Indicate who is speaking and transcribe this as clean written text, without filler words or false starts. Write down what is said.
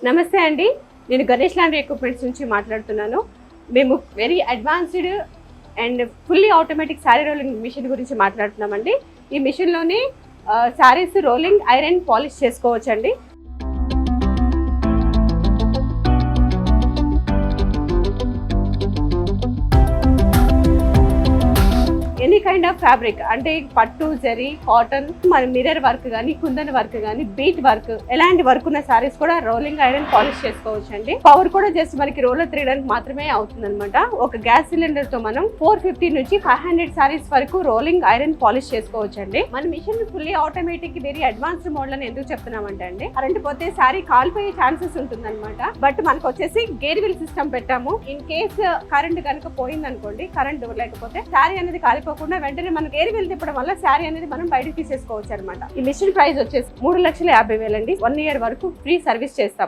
Speaker 1: నమస్తే అండి, నేను గణేష్ లాండ్రీ ఎక్విప్మెంట్స్ నుంచి మాట్లాడుతున్నాను. మేము very advanced and fully automatic sari rolling machine గురించి మాట్లాడుతున్నామండి. ఈ మిషన్లోనే శారీస్ రోలింగ్, ఐరన్, పాలిష్ చేసుకోవచ్చండి. ఎనీ కైండ్ ఆఫ్ ఫ్యాబ్రిక్ అంటే పట్టు, జరీ, కాటన్, మన మిర్రర్ వర్క్ కానీ, కుందన్ వర్క్ కానీ, బీట్ వర్క్, ఎలాంటి వర్క్ ఉన్న సారీస్ కూడా రోలింగ్, ఐరన్, పాలిష్ చేసుకోవచ్చు అండి. పవర్ కూడా జస్ట్ మనకి రోలర్ తిరగడానికి మాత్రమే అవుతుంది అనమాట. ఒక గ్యాస్ సిలిండర్ తో మనం 450 నుంచి 500 సారీస్ వరకు రోలింగ్, ఐరన్, పాలిష్ చేసుకోవచ్చు అండి. మన machine fully automatic very advanced model అని ఎందుకు చెప్తున్నామంటే అండి, కరెంట్ పోతే సారీ కాలిపోయే ఛాన్సెస్ ఉంటుంది అనమాట. బట్ మనకు వచ్చేసి గేర్ వీల్ సిస్టమ్ పెట్టాము. ఇన్ కేస్ కరెంట్ కనుక పోయింది అనుకోండి, కరెంట్ లేకపోతే సారీ అనేది కాలిపోకుండా వెంటనే మనకి గేర్ వీల్ తిప్పడం వల్ల సారీ అనేది మనం బయటకు తీసేసుకోవచ్చు అనమాట. ఈ మిషన్ ప్రైస్ వచ్చేసి 3,50,000 అండి. 1 year వరకు ఫ్రీ సర్వీస్ చేస్తాం.